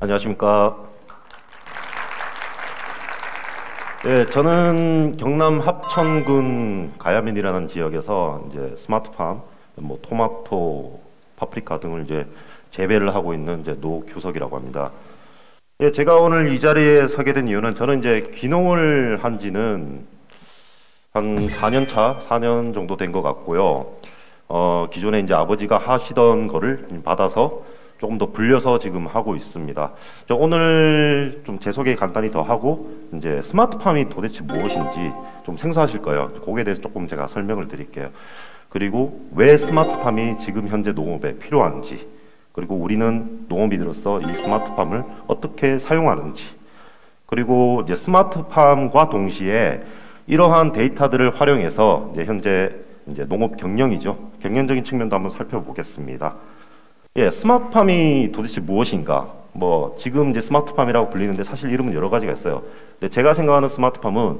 안녕하십니까. 예, 저는 경남 합천군 가야면이라는 지역에서 이제 스마트팜, 뭐 토마토, 파프리카 등을 이제 재배를 하고 있는 이제 노규석이라고 합니다. 예, 제가 오늘 이 자리에 서게 된 이유는 저는 이제 귀농을 한 지는 한 4년 차, 4년 정도 된 것 같고요. 기존에 이제 아버지가 하시던 거를 받아서 조금 더 불려서 지금 하고 있습니다. 저 오늘 좀 제 소개 간단히 더 하고 이제 스마트팜이 도대체 무엇인지 좀 생소하실 거예요. 거기에 대해서 조금 제가 설명을 드릴게요. 그리고 왜 스마트팜이 지금 현재 농업에 필요한지, 그리고 우리는 농업인으로서 이 스마트팜을 어떻게 사용하는지, 그리고 이제 스마트팜과 동시에 이러한 데이터들을 활용해서 이제 현재 이제 농업 경영이죠. 경영적인 측면도 한번 살펴보겠습니다. 예, 스마트팜이 도대체 무엇인가? 뭐 지금 이제 스마트팜이라고 불리는데 사실 이름은 여러 가지가 있어요. 근데 제가 생각하는 스마트팜은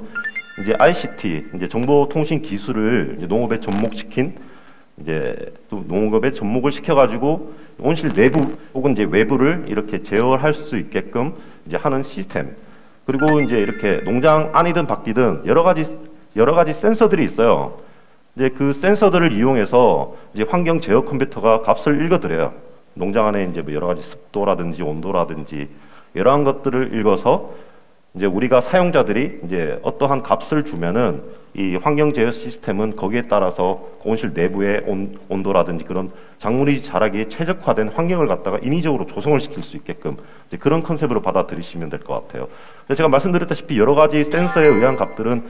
이제 ICT, 이제 정보통신 기술을 이제 농업에 접목시킨 이제 또 농업에 접목을 시켜가지고 온실 내부 혹은 이제 외부를 이렇게 제어할 수 있게끔 이제 하는 시스템. 그리고 이제 이렇게 농장 안이든 밖이든 여러 가지 센서들이 있어요. 이제 그 센서들을 이용해서 이제 환경 제어 컴퓨터가 값을 읽어드려요. 농장 안에 이제 뭐 여러 가지 습도라든지 온도라든지 이러한 것들을 읽어서 이제 우리가 사용자들이 이제 어떠한 값을 주면은 이 환경 제어 시스템은 거기에 따라서 온실 내부의 온도라든지 그런 작물이 자라기에 최적화된 환경을 갖다가 인위적으로 조성을 시킬 수 있게끔 이제 그런 컨셉으로 받아들이시면 될 것 같아요. 제가 말씀드렸다시피 여러 가지 센서에 의한 값들은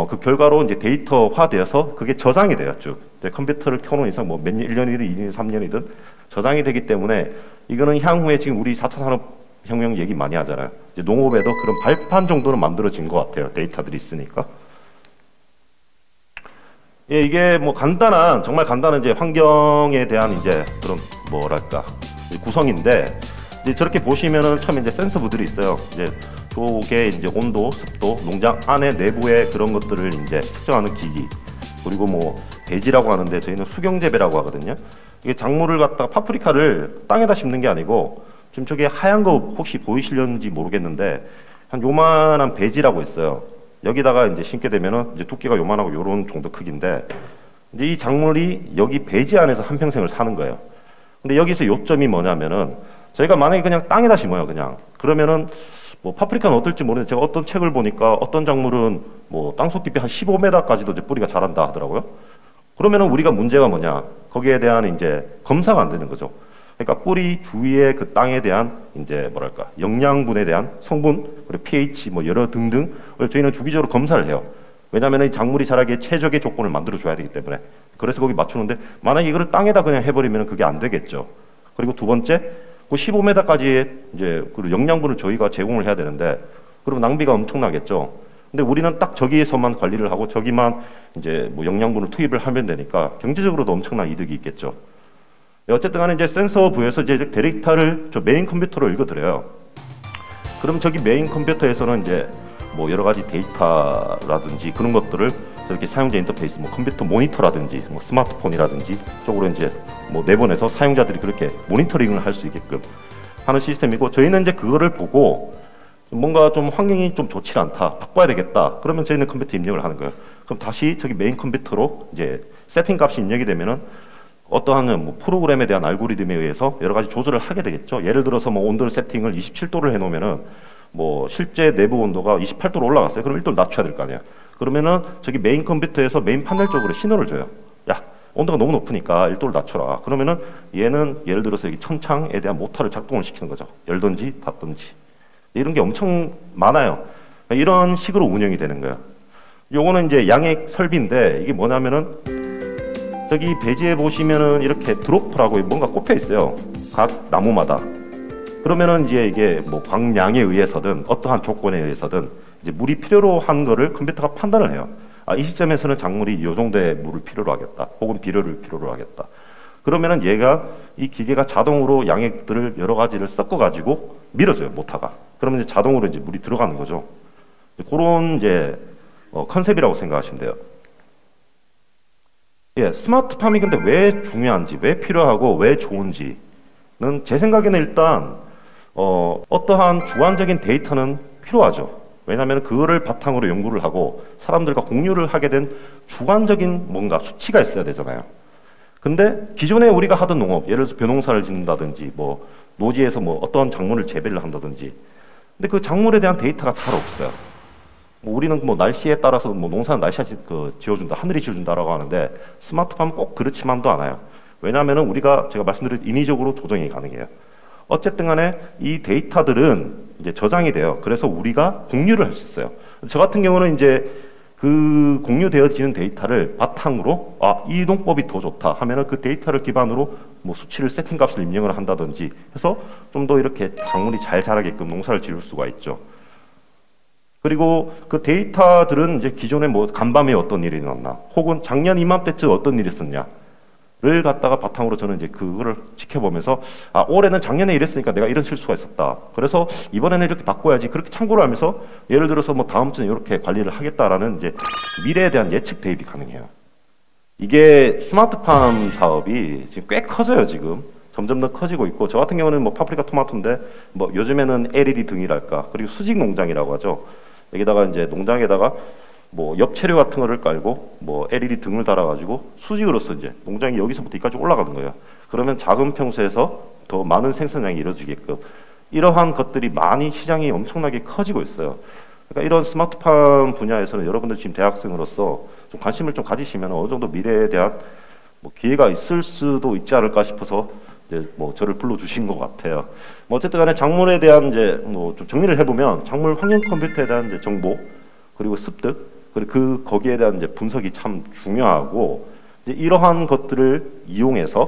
그 결과로 이제 데이터화되어서 그게 저장이 돼요, 쭉. 컴퓨터를 켜놓은 이상 뭐 몇 년, 1년이든 2년, 3년이든 저장이 되기 때문에 이거는 향후에 지금 우리 4차 산업혁명 얘기 많이 하잖아요. 이제 농업에도 그런 발판 정도는 만들어진 것 같아요. 데이터들이 있으니까. 예, 이게 뭐 정말 간단한 이제 환경에 대한 이제 그런 뭐랄까, 구성인데 이제 저렇게 보시면은 처음에 이제 센서부들이 있어요. 이제 쪽에 이제 온도, 습도, 농장 안에 내부의 그런 것들을 이제 측정하는 기기. 그리고 뭐 배지라고 하는데 저희는 수경재배라고 하거든요. 이게 작물을 갖다가 파프리카를 땅에다 심는 게 아니고 지금 저게 하얀 거 혹시 보이시려는지 모르겠는데 한 요만한 배지라고 있어요. 여기다가 이제 심게 되면은 이제 두께가 요만하고 요런 정도 크기인데 이제 이 작물이 여기 배지 안에서 한평생을 사는 거예요. 근데 여기서 요점이 뭐냐면은 저희가 만약에 그냥 땅에다 심어요, 그냥. 그러면은 뭐 파프리카는 어떨지 모르는데 제가 어떤 책을 보니까 어떤 작물은 뭐 땅속 깊이 한 15m까지도 이제 뿌리가 자란다 하더라고요. 그러면은 우리가 문제가 뭐냐? 거기에 대한 이제 검사가 안 되는 거죠. 그러니까 뿌리 주위의 그 땅에 대한 이제 뭐랄까 영양분에 대한 성분, 그리고 pH 뭐 여러 등등을 저희는 주기적으로 검사를 해요. 왜냐하면 이 작물이 자라기에 최적의 조건을 만들어 줘야 되기 때문에. 그래서 거기 맞추는데 만약에 이거를 땅에다 그냥 해버리면 그게 안 되겠죠. 그리고 두 번째, 그 15m까지의 이제 그 영양분을 저희가 제공을 해야 되는데 그러면 낭비가 엄청나겠죠. 근데 우리는 딱 저기에서만 관리를 하고 저기만 이제 뭐 영양분을 투입을 하면 되니까 경제적으로도 엄청난 이득이 있겠죠. 어쨌든 간에 이제 센서 부에서 이제 데이터를 저 메인 컴퓨터로 읽어드려요. 그럼 저기 메인 컴퓨터에서는 이제 뭐 여러 가지 데이터라든지 그런 것들을 저렇게 사용자 인터페이스, 뭐 컴퓨터 모니터라든지 뭐 스마트폰이라든지 쪽으로 이제 뭐 내보내서 사용자들이 그렇게 모니터링을 할 수 있게끔 하는 시스템이고 저희는 이제 그거를 보고 뭔가 좀 환경이 좀 좋지 않다, 바꿔야 되겠다. 그러면 저희는 컴퓨터 입력을 하는 거예요. 그럼 다시 저기 메인 컴퓨터로 이제 세팅 값이 입력이 되면은 어떠한 뭐 프로그램에 대한 알고리즘에 의해서 여러 가지 조절을 하게 되겠죠. 예를 들어서 뭐 온도 세팅을 27도를 해놓으면은 뭐 실제 내부 온도가 28도로 올라갔어요. 그럼 1도를 낮춰야 될 거 아니야. 그러면은 저기 메인 컴퓨터에서 메인 파넬 쪽으로 신호를 줘요. 야, 온도가 너무 높으니까 1도를 낮춰라. 그러면은 얘는 예를 들어서 여기 천창에 대한 모터를 작동을 시키는 거죠. 열든지 닫든지. 이런 게 엄청 많아요. 이런 식으로 운영이 되는 거예요. 요거는 이제 양액 설비인데 이게 뭐냐면은 저기 배지에 보시면은 이렇게 드로퍼라고 뭔가 꼽혀 있어요. 각 나무마다. 그러면은 이제 이게 뭐 광량에 의해서든 어떠한 조건에 의해서든 이제 물이 필요로 한 거를 컴퓨터가 판단을 해요. 아, 이 시점에서는 작물이 이 정도의 물을 필요로 하겠다. 혹은 비료를 필요로 하겠다. 그러면은 얘가 이 기계가 자동으로 양액들을 여러 가지를 섞어 가지고 밀어줘요, 모터가. 그러면 이제 자동으로 이제 물이 들어가는 거죠. 그런 이제 컨셉이라고 생각하시면 돼요. 예, 스마트팜이 근데 왜 중요한지, 왜 필요하고 왜 좋은지는 제 생각에는 일단 어떠한 주관적인 데이터는 필요하죠. 왜냐하면 그거를 바탕으로 연구를 하고 사람들과 공유를 하게 된 주관적인 뭔가 수치가 있어야 되잖아요. 근데 기존에 우리가 하던 농업, 예를 들어서 벼농사를 짓는다든지 뭐 노지에서 뭐 어떤 작물을 재배를 한다든지, 근데 그 작물에 대한 데이터가 잘 없어요. 뭐 우리는 뭐 날씨에 따라서 뭐 농사는 날씨가 지어준다, 하늘이 지어준다라고 하는데 스마트팜은 꼭 그렇지만도 않아요. 왜냐하면은 우리가 제가 말씀드린 인위적으로 조정이 가능해요. 어쨌든 간에 이 데이터들은 이제 저장이 돼요. 그래서 우리가 공유를 할 수 있어요. 저 같은 경우는 이제 그 공유되어지는 데이터를 바탕으로 이 농법이 더 좋다 하면은 그 데이터를 기반으로 뭐 수치를 세팅 값을 입력을 한다든지 해서 좀 더 이렇게 작물이 잘 자라게끔 농사를 지을 수가 있죠. 그리고 그 데이터들은 이제 기존에 뭐 간밤에 어떤 일이 났나 혹은 작년 이맘때쯤 어떤 일이 있었냐를 갖다가 바탕으로 저는 이제 그거를 지켜보면서 올해는 작년에 이랬으니까 내가 이런 실수가 있었다. 그래서 이번에는 이렇게 바꿔야지. 그렇게 참고를 하면서 예를 들어서 뭐 다음 주는 이렇게 관리를 하겠다라는 이제 미래에 대한 예측 대입이 가능해요. 이게 스마트팜 사업이 지금 꽤 커져요. 지금 점점 더 커지고 있고, 저 같은 경우는 뭐 파프리카 토마토인데 뭐 요즘에는 LED 등이랄까, 그리고 수직 농장이라고 하죠. 여기다가 이제 농장에다가 뭐 엽채류 같은 거를 깔고 뭐 LED 등을 달아가지고 수직으로서 이제 농장이 여기서부터 여기까지 올라가는 거예요. 그러면 작은 평수에서 더 많은 생산량이 이루어지게끔 이러한 것들이 많이 시장이 엄청나게 커지고 있어요. 그러니까 이런 스마트팜 분야에서는 여러분들 지금 대학생으로서 좀 관심을 좀 가지시면 어느 정도 미래에 대한 뭐 기회가 있을 수도 있지 않을까 싶어서 이제 뭐 저를 불러주신 것 같아요. 뭐 어쨌든 간에 작물에 대한 이제 뭐 좀 정리를 해보면 작물 환경 컴퓨터에 대한 이제 정보, 그리고 습득, 그리고 거기에 대한 이제 분석이 참 중요하고, 이제 이러한 것들을 이용해서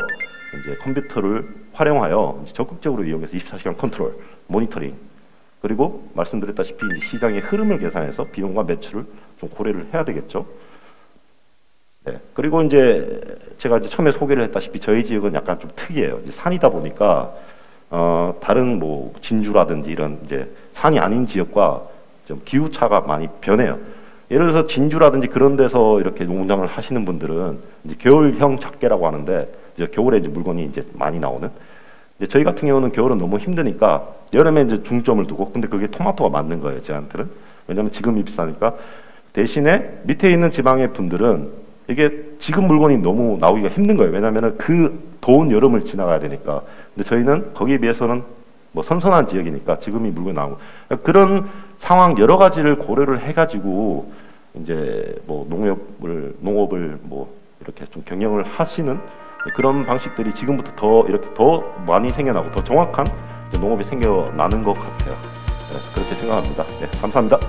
이제 컴퓨터를 활용하여 이제 적극적으로 이용해서 24시간 컨트롤, 모니터링, 그리고 말씀드렸다시피 이제 시장의 흐름을 계산해서 비용과 매출을 좀 고려를 해야 되겠죠. 네. 그리고 이제 제가 이제 처음에 소개를 했다시피 저희 지역은 약간 좀 특이해요. 이제 산이다 보니까 다른 뭐 진주라든지 이런 이제 산이 아닌 지역과 좀 기후 차가 많이 변해요. 예를 들어서 진주라든지 그런 데서 이렇게 농장을 하시는 분들은 이제 겨울형 작계라고 하는데, 이제 겨울에 이제 물건이 이제 많이 나오는. 이제 저희 같은 경우는 겨울은 너무 힘드니까 여름에 이제 중점을 두고, 근데 그게 토마토가 맞는 거예요, 저한테는. 왜냐면 지금이 비싸니까. 대신에 밑에 있는 지방의 분들은 이게 지금 물건이 너무 나오기가 힘든 거예요. 왜냐하면 그 더운 여름을 지나가야 되니까. 근데 저희는 거기에 비해서는 뭐 선선한 지역이니까 지금이 물건이 나오고, 그런 상황 여러 가지를 고려를 해가지고 이제 뭐 농업을 뭐 이렇게 좀 경영을 하시는 그런 방식들이 지금부터 더 이렇게 더 많이 생겨나고 더 정확한 농업이 생겨나는 것 같아요. 네, 그렇게 생각합니다. 네, 감사합니다.